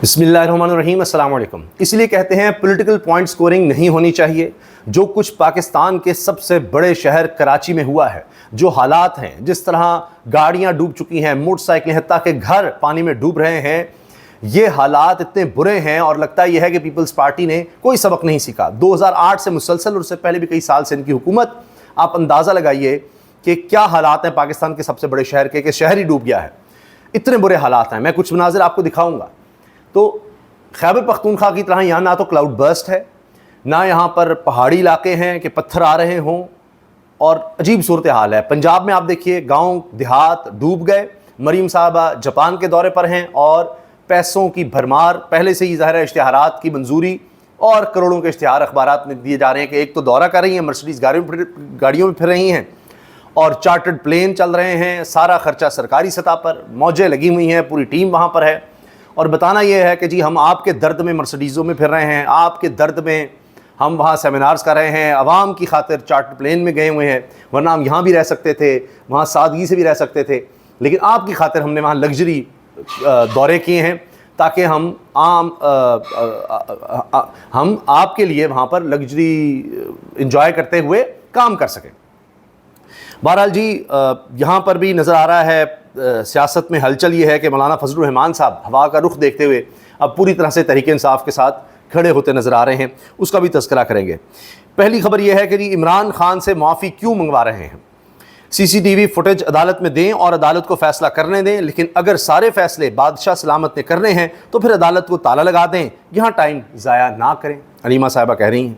बिस्मिल्लाहिर्रहमानिर्रहीम, अस्सलाम वालेकुम। इसलिए कहते हैं पॉलिटिकल पॉइंट स्कोरिंग नहीं होनी चाहिए। जो कुछ पाकिस्तान के सबसे बड़े शहर कराची में हुआ है, जो हालात हैं, जिस तरह गाड़ियां डूब चुकी हैं, मोटरसाइकिलें, हत्ता के घर पानी में डूब रहे हैं, ये हालात इतने बुरे हैं और लगता यह है कि पीपल्स पार्टी ने कोई सबक नहीं सीखा। 2008 से मुसलसल और उससे पहले भी कई साल से इनकी हुकूमत, आप अंदाज़ा लगाइए कि क्या हालात हैं पाकिस्तान के सबसे बड़े शहर के, कि शहर ही डूब गया है। इतने बुरे हालात हैं। मैं कुछ मनाजिर आपको दिखाऊंगा। तो खैबर पख्तूनख्वा की तरह यहाँ ना तो क्लाउड बर्स्ट है, ना यहाँ पर पहाड़ी इलाके हैं कि पत्थर आ रहे हों, और अजीब सूरत हाल है। पंजाब में आप देखिए, गांव देहात डूब गए। मरीम साहबा जापान के दौरे पर हैं और पैसों की भरमार, पहले से ही ज़ाहिर है इश्तिहारात की मंजूरी और करोड़ों के इश्तिहार अखबारात में दिए जा रहे हैं कि एक तो दौरा कर रही हैं, मर्सिडीज़ गाड़ियों में फिर रही हैं और चार्टर्ड प्लेन चल रहे हैं, सारा खर्चा सरकारी सतह पर, मौजें लगी हुई हैं, पूरी टीम वहाँ पर है। और बताना यह है कि जी हम आपके दर्द में मर्सिडीज़ों में फिर रहे हैं, आपके दर्द में हम वहाँ सेमिनार्स कर रहे हैं, आवाम की खातिर चार्टर्ड प्लेन में गए हुए हैं, वरना हम यहाँ भी रह सकते थे, वहाँ सादगी से भी रह सकते थे, लेकिन आपकी खातिर हमने वहाँ लग्जरी दौरे किए हैं ताकि हम आपके लिए वहाँ पर लग्जरी इंजॉय करते हुए काम कर सकें। बहरहाल जी, यहाँ पर भी नज़र आ रहा है सियासत में हलचल ये है कि मौलाना फजलुर रहमान साहब हवा का रुख देखते हुए अब पूरी तरह से तहरीक इंसाफ के साथ खड़े होते नज़र आ रहे हैं। उसका भी तज़किरा करेंगे। पहली खबर यह है कि जी इमरान खान से माफ़ी क्यों मंगवा रहे हैं। CCTV फुटेज अदालत में दें और अदालत को फ़ैसला करने दें, लेकिन अगर सारे फ़ैसले बादशाह सलामत ने करने हैं तो फिर अदालत को ताला लगा दें, यहाँ टाइम ज़ाया ना करें। अलीमा साहिबा कह रही हैं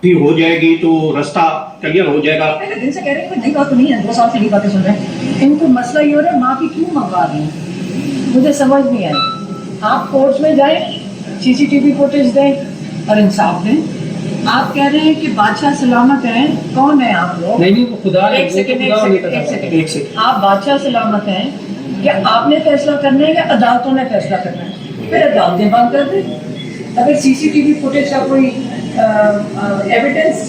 हो जाएगी तो रास्ता क्लियर हो जाएगा। दिन से कह रहे हैं, नई बात तो नहीं है, 2 साल से नई बातें सुन रहे हैं। इनको मसला ये हो रहा है माफी क्यों मंगवा रही हैं, मुझे समझ नहीं आई। आप कोर्ट में जाएं, CCTV फुटेज दें और इंसाफ दें। आप कह रहे हैं कि बादशाह सलामत हैं, कौन है आप लोग? नहीं वो खुदा है। एक सेकंड, आप बादशाह सलामत हैं क्या? आपने फैसला करना है या अदालतों ने फैसला करना है? फिर अदालतें बंद कर दें। अगर CCTV फुटेज का कोई एविडेंस,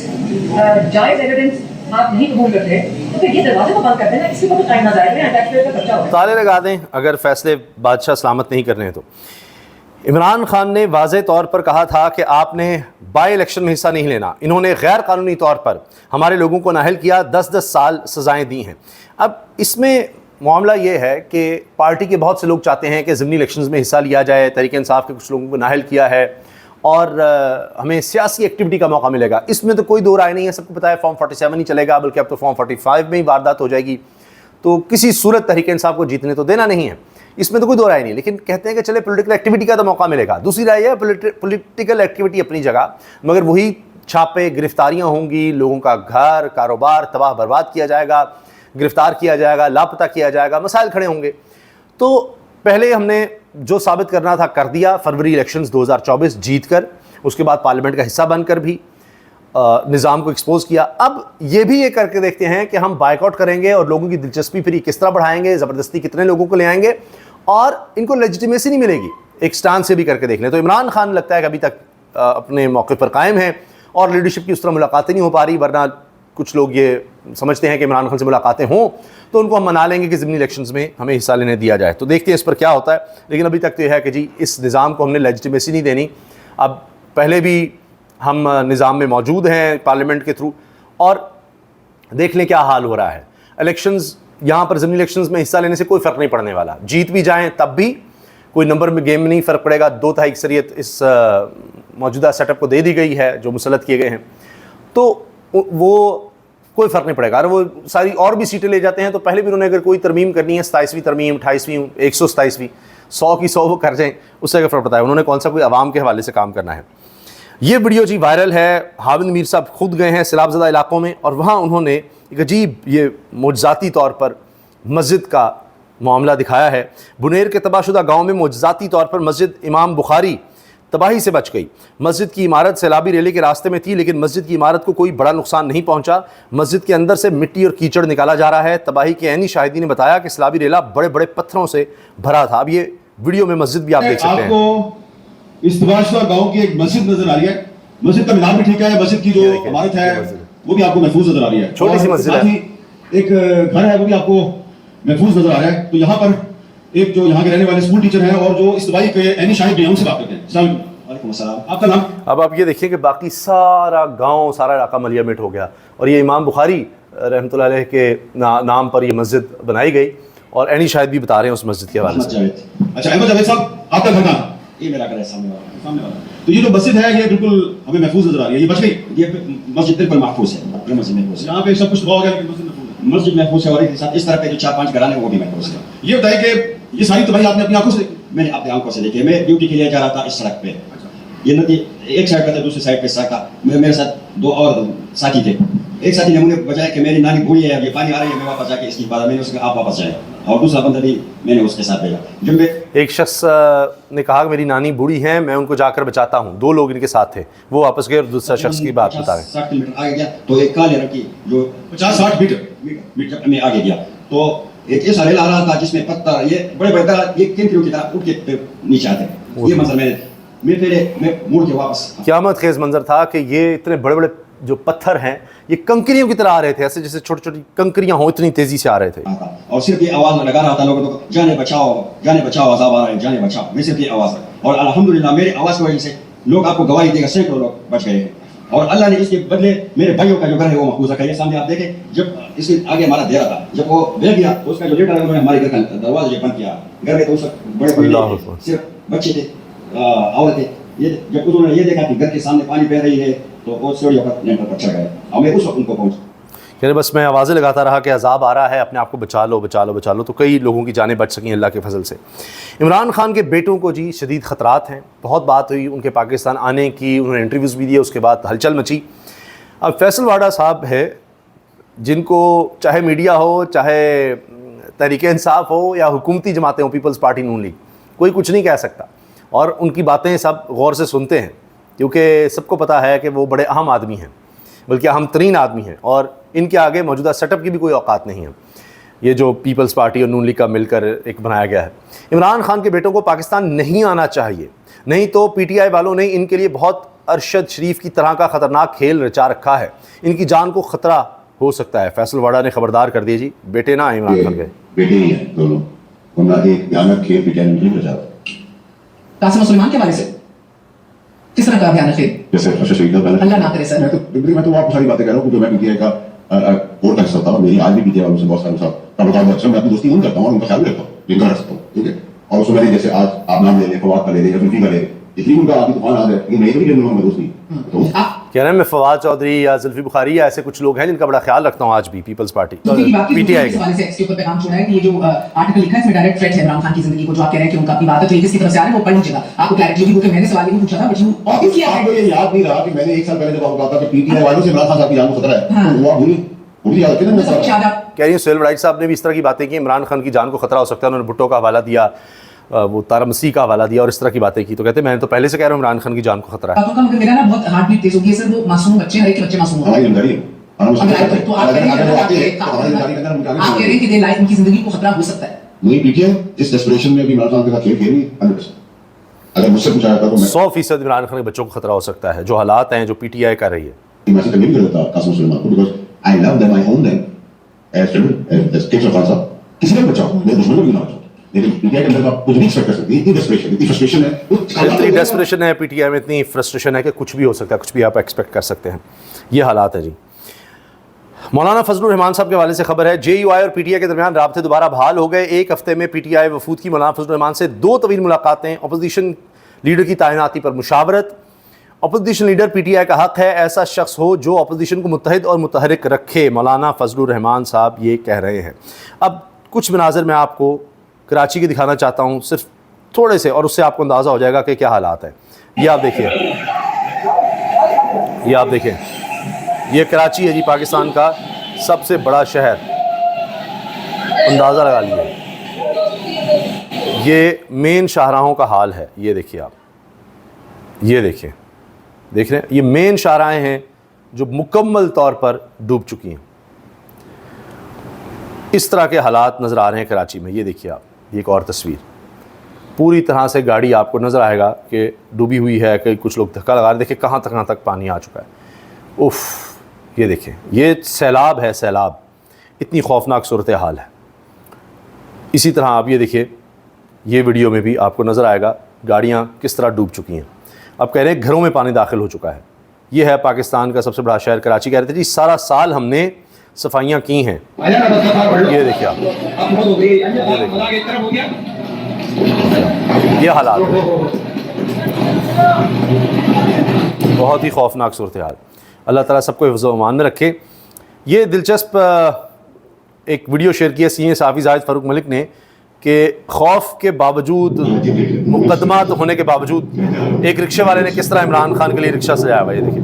जायज एविडेंस आप नहीं कबूल करते तो फिर ये दरवाजे को बंद कर देना, किसी को तो टाइम ना जाएगा, टैक्सपेयर का खर्चा होगा। ताले लगा दें अगर फैसले बादशाह सलामत नहीं करने हैं तो। इमरान खान ने वाज़े तौर पर कहा था कि आपने बाई इलेक्शन में हिस्सा नहीं लेना। इन्होंने गैर कानूनी तौर पर हमारे लोगों को नाअहल किया, 10-10 साल सज़ाएँ दी हैं। अब इसमें मामला ये है कि पार्टी के बहुत से लोग चाहते हैं कि ज़िमनी इलेक्शंस में हिस्सा लिया जाए। तहरीक इंसाफ के कुछ लोगों को नाअहल किया है और हमें सियासी एक्टिविटी का मौका मिलेगा। इसमें तो कोई दो राय नहीं है, सबको पता है फॉर्म 47 ही चलेगा, बल्कि अब तो फॉर्म 45 में ही वारदात हो जाएगी। तो किसी सूरत तहरीक इंसाफ को जीतने तो देना नहीं है, इसमें तो कोई दो राय नहीं। लेकिन कहते हैं कि चले पॉलिटिकल एक्टिविटी का तो मौका मिलेगा। दूसरी राय है पॉलिटिकल एक्टिविटी अपनी जगह, मगर वही छापे, गिरफ्तारियाँ होंगी, लोगों का घर कारोबार तबाह बर्बाद किया जाएगा, गिरफ्तार किया जाएगा, लापता किया जाएगा, मसाइल खड़े होंगे। तो पहले हमने जो साबित करना था कर दिया, फरवरी इलेक्शंस 2024 जीत कर, उसके बाद पार्लियामेंट का हिस्सा बनकर भी निज़ाम को एक्सपोज किया। अब ये भी ये करके देखते हैं कि हम बाइकआउट करेंगे और लोगों की दिलचस्पी फिर किस तरह बढ़ाएंगे, ज़बरदस्ती कितने लोगों को ले आएंगे और इनको लेजिटिमेसी नहीं मिलेगी। एक स्टांड से भी करके देख लें तो इमरान खान लगता है कि अभी तक अपने मौके पर कायम है और लीडरशिप की उस तरह मुलाकातें नहीं हो पा रही। वरना कुछ लोग ये समझते हैं कि इमरान खान से मुलाकातें हों तो उनको हम मना लेंगे कि ज़िमनी इलेक्शंस में हमें हिस्सा लेने दिया जाए। तो देखते हैं इस पर क्या होता है। लेकिन अभी तक तो यह है कि जी इस निज़ाम को हमने लेजिटिमेसी नहीं देनी। अब पहले भी हम निज़ाम में मौजूद हैं पार्लियामेंट के थ्रू, और देख लें क्या हाल हो रहा है। इलेक्शंस यहाँ पर ज़िमनी इलेक्शंस में हिस्सा लेने से कोई फ़र्क नहीं पड़ने वाला। जीत भी जाएँ तब भी कोई नंबर में गेम में नहीं फ़र्क पड़ेगा। 2/3 अक्सरियत इस मौजूदा सेटअप को दे दी गई है जो मुसल्लत किए गए हैं, तो वो कोई फ़र्क नहीं पड़ेगा। अगर वो सारी और भी सीटें ले जाते हैं तो पहले भी उन्होंने अगर कोई तरमीम करनी है, 27वीं तरमीम, 28वीं, 127वीं, 100 की 100 वो कर जाएँ, उससे क्या फ़र्क पड़ता है। उन्होंने कौन सा कोई आवाम के हवाले से काम करना है। ये वीडियो जी वायरल है। हाविद मीर साहब खुद गए हैं सैलाबज़दा इलाकों में और वहाँ उन्होंने एक अजीब ये मोजज़ाती तौर पर मस्जिद का मामला दिखाया है। बुनेर के तबाहशुदा गाँव में मोजज़ाती तौर पर मस्जिद इमाम बुखारी तबाही से बच गई। मस्जिद की इमारत सैलाबी रैली के रास्ते में थी, लेकिन मस्जिद की इमारत को कोई बड़ा नुकसान नहीं पहुंचा। मस्जिद के अंदर से मिट्टी और कीचड़ निकाला जा रहा है। तबाही के ऐनी शाहिदी ने बताया कि सैलाबी रैला बड़े बड़े पत्थरों से भरा था। अब ये वीडियो में मस्जिद भी आप देख सकते हैं। आपको इस तबाहशुदा गाँव की एक मस्जिद नजर आ रही है। मस्जिद का मीनार भी ठीक है, मस्जिद की जो इमारत है वो भी आपको महफूज नजर आ रही है। छोटी सी मस्जिद है। एक घर है वो भी आपको महफूज नजर आ रहा है। तो यहाँ पर एक जो यहाँ के रहने वाले स्कूल टीचर हैं और जो इस दुबई के एनी शाहिद भी हैं, उनसे बात करते हैं। अस्सलाम वालेकुम। आपका नाम? अब आप ये देखिए कि बाकी सारा गांव, सारा इलाका मलिया मिट हो गया और ये इमाम बुखारी रहमतुल्लाह अलैह के नाम पर ये मस्जिद बनाई गई और एनी शाहिद भी बता रहे हैं उस मस्जिद के हवाले से। अच्छा अहमद जावेद साहब, आपका घर कहाँ? ये मेरा घर है सामने वाला। तो ये जो मस्जिद है ये बिल्कुल हमें महफूज नजर आ रही है, ये बच गई। ये मस्जिद बिल्कुल महफूज है, ये मस्जिद महफूज है। यहाँ पे सब कुछ तबाह हो गया लेकिन मस्जिद महफूज है। मस्जिद महफूज है और एक साथ इस तरह के जो 4-5 घराने वो भी महफूज है। ये बताइए कि ये सारी तबाही आपने अपनी आंखों से? मैंने अपनी आंखों से देखी। मैं ड्यूटी के लिए जा रहा था इस सड़क पे, ये नदी एक साइड पे था, दूसरी साइड पे सड़क। मेरे साथ 2 और साथी थे। एक साथी ने मुझे बचाया कि मेरी नानी बूढ़ी है, ये पानी आ रही है, मैं वापस जाके इसकी बात, मैंने उसके आप वापस जाए, और दूसरा बंदा भी मैंने उसके साथ भेजा। जब मैं एक शख्स ने कहा कि मेरी नानी बूढ़ी है, मैं उनको जाकर बचाता हूँ। 2 लोग इनके साथ थे, वो वापस गए और दूसरा शख्स की बात बता रहे हैं। 60 किलोमीटर आगे गया तो एक काले रंग की जो 50-60 मीटर में आगे गया तो एक ऐसा रेल आ रहा था जिसमें पत्थर, ये बड़े बड़े ये किन की तरह उठ के नीचे आते। ये मंजर मैं मुड़ के वापस, क़यामत खेज़ मंजर था कि ये इतने बड़े बड़े जो पत्थर हैं ये कंकरियों की तरह आ रहे थे, ऐसे जैसे छोटी छोटी कंकरियां हो, इतनी तेजी से आ रहे थे। और सिर्फ ये आवाज लगा रहा था लोगों को, जाने बचाओ अज़ाब आ रहा है, जाने बचाओ। मैं सिर्फ ये आवाज, और अल्हम्दुलिल्लाह मेरी आवाज की वजह से लोग, आपको गवाही देगा, सैकड़ों लोग बच गए हैं। और अल्लाह ने इसके बदले मेरे भाइयों का जो घर है वो महफूज रखा है। सामने आप देखें, जब इसके आगे हमारा डेरा था, जब वो बह गया तो उसका जो लेटर है उन्होंने हमारे घर का दरवाजा बंद किया। घर में तो उस बड़े सिर्फ बच्चे थे, औरतें। ये जब उन्होंने ये देखा कि घर के सामने पानी बह रही है तो वो सीढ़ियों पर लेंटर पर चढ़ गए और मैं उस वक्त उनको पहुंच। यानी बस मैं आवाज़ें लगाता रहा कि अज़ाब आ रहा है, अपने आप को बचा लो बचा लो बचा लो, तो कई लोगों की जानें बच सकें अल्लाह के फजल से। इमरान खान के बेटों को जी शदीद ख़तरात हैं। बहुत बात हुई उनके पाकिस्तान आने की, उन्होंने इंटरव्यूज़ भी दिए, उसके बाद हलचल मची। अब फैसल वाडा साहब है, जिनको चाहे मीडिया हो, चाहे तहरीक इंसाफ हो या हुकूमती जमातें हो, पीपल्स पार्टी नून लीग, कोई कुछ नहीं कह सकता और उनकी बातें सब गौर से सुनते हैं, क्योंकि सबको पता है कि वो बड़े अहम आदमी हैं, बल्कि अहम तरीन आदमी हैं और इनके आगे मौजूदा सेटअप की भी कोई औकात नहीं है। ये जो पीपल्स पार्टी और नून लीग का मिलकर एक बनाया गया है। इमरान खान के बेटों को पाकिस्तान नहीं आना चाहिए, नहीं तो PTI वालों ने इनके लिए बहुत अरशद शरीफ की तरह का ख़तरनाक खेल रचा रखा है, इनकी जान को ख़तरा हो सकता है। फैसल वाडा ने खबरदार कर दिया जी, बेटे ना इमरान खान के, बेटे ही हैं दोनों, वरना एक भयानक खेल PTI ने नहीं रचा। कासिम सुलेमान के हवाले से किस तरह का भयानक खेल? जैसे शहीद अल्लाह ना करे सर। मैं तो आपको सारी बातें कह रहा हूँ, क्योंकि मैं PTI का कोर्ट कर सकता हूँ। मेरी आज भी PTI वालों से बहुत सारे साथ अच्छा, मैं अपनी दोस्ती उन करता हूँ और उनका ख्याल भी रखता हूँ, जिनका रख सकता हूँ, ठीक है। और उसमें मैंने जैसे आज आप नाम ले लें, फवाद का ले लें या जुल्फी का ले लें, इतनी उनका आपकी तूफान आ जाए, लेकिन मैं भी मैं दोस्त नहीं तो कह रहे हैं मैं फवाद चौधरी या जुल्फी बुखारी या ऐसे कुछ लोग हैं जिनका बड़ा ख्याल रखता हूँ आज भी पीपल्स पार्टी PTI के हवाले से एक्स के ऊपर पैगाम छोड़ा है कि ये जो आर्टिकल लिखा है इसमें डायरेक्ट थ्रेट है इमरान खान की जिंदगी को, जो आप कह रहे हैं कि उनका अपनी बात है किसी तरफ से आ रही है वो पढ़ लीजिएगा, आपको क्लैरिटी होगी। क्योंकि मैंने सवाल ये पूछा था बट यू ऑब्वियसली आपको ये याद नहीं रहा कि मैंने 1 साल पहले जब आपको कहा था कि PTI वालों से इमरान खान साहब की जान को खतरा है, तो वो आप भूली याद रखें ना। सब कुछ याद है। कह रही है सुहेल वड़ाई साहब ने भी इस तरह की बातें की, इमरान खान की जान को खतरा हो सकता है। उन्होंने भुट्टो का हवाला दिया, वो तारा मसीह का हवाला दिया और इस तरह की बातें की। तो कहते हैं मैंने तो पहले से कह रहा हूँ इमरान खान की जान को खतरा है। आपका मगर मेरा ना बहुत हार्ट बीट तेज हो गई है सर, वो मासूम बच्चे, हर एक बच्चे मासूम हो हमारी जानकारी है। तो आप कह रहे हैं कि दे लाइफ उनकी जिंदगी को खतरा हो सकता है। नहीं, PTI इस डेस्परेशन में भी इमरान खान के साथ खेल खेली 100%। अगर मुझसे पूछा जाता तो मैं 100% इमरान खान के बच्चों को खतरा हो सकता है, जो हालात हैं जो PTI कर रही है। मैसेज कभी नहीं कर देता कासिम सुलेमान को, because I love them, I own them as children, as kids of Khan Sahab. किसी ने बचाओ, मैं दुश्मनों को भी ना बचाऊं, लेकिन PTI के अंदर आप कुछ नहीं एक्सपेक्ट कर सकते। इतनी फ्रस्ट्रेशन है, इतनी डेस्परेशन है PTI में, इतनी फ्रस्ट्रेशन है कि कुछ भी हो सकता है, कुछ भी आप एक्सपेक्ट कर सकते हैं। ये हालात है जी। मौलाना फजलुर रहमान साहब के हवाले से खबर है, JUI और PTI के दरमियान राब्ते दोबारा बहाल हो गए। 1 हफ्ते में PTI वफूद की मौलाना फजलुर रहमान से 2 तवील मुलाकातें, अपोजिशन लीडर की तैनाती पर मुशावरत। अपोजिशन लीडर PTI का हक है ऐसा शख्स हो जो अपोजिशन को मुत्तहिद और मुतहरिक रखे, मौलाना फजलुर रहमान साहब ये कह रहे हैं। अब कुछ मनाज़र मैं आपको कराची के दिखाना चाहता हूँ, सिर्फ थोड़े से, और उससे आपको अंदाज़ा हो जाएगा कि क्या हालात है। ये आप देखिए, ये आप देखें, ये कराची है जी, पाकिस्तान का सबसे बड़ा शहर, अंदाज़ा लगा लीजिए। ये मेन शाहराहों का हाल है, ये देखिए आप, ये देखिए, देख रहे हैं, ये मेन शाहराहें हैं जो मुकम्मल तौर पर डूब चुकी हैं। इस तरह के हालात नज़र आ रहे हैं कराची में। ये देखिए आप, ये एक और तस्वीर, पूरी तरह से गाड़ी आपको नज़र आएगा कि डूबी हुई है, कई कुछ लोग धक्का लगा रहे हैं। देखिए कहाँ तक पानी आ चुका है। उफ़, ये देखें, ये सैलाब है, सैलाब, इतनी खौफनाक सूरत हाल है। इसी तरह आप ये देखिए, ये वीडियो में भी आपको नज़र आएगा गाड़ियाँ किस तरह डूब चुकी हैं। अब कह रहे हैं घरों में पानी दाखिल हो चुका है। ये है पाकिस्तान का सबसे बड़ा शहर कराची। कह रहे थे जी सारा साल हमने सफाइयाँ की हैं। ये देखिए आप, ये हालात बहुत ही खौफनाक सूरत हाल। अल्लाह ताला सबको हिफ्ज़ व अमान में रखे। ये दिलचस्प एक वीडियो शेयर किया सीए साफ़ी ज़ाहिद फ़ारूक मलिक ने कि खौफ के बावजूद, मुकदमा होने के बावजूद एक रिक्शे वाले ने किस तरह इमरान खान के लिए रिक्शा सजाया हुआ। ये देखिए,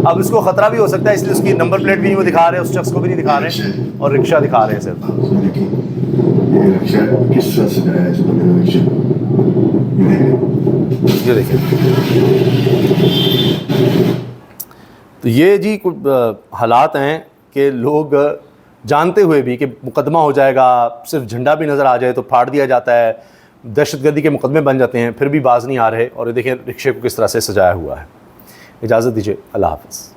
अब इसको ख़तरा भी हो सकता है इसलिए उसकी नंबर प्लेट भी नहीं वो दिखा रहे, उस शख्स को भी नहीं दिखा रहे और रिक्शा दिखा रहे हैं सिर्फ। ये देखिए, तो ये जी कुछ हालात हैं कि लोग जानते हुए भी कि मुकदमा हो जाएगा, सिर्फ झंडा भी नज़र आ जाए तो फाड़ दिया जाता है, दहशतगर्दी के मुकदमे बन जाते हैं, फिर भी बाज नहीं आ रहे। और ये देखें रिक्शे को किस तरह से सजाया हुआ है। इजाज़त दीजिए, अल्लाह हाफ़िज़।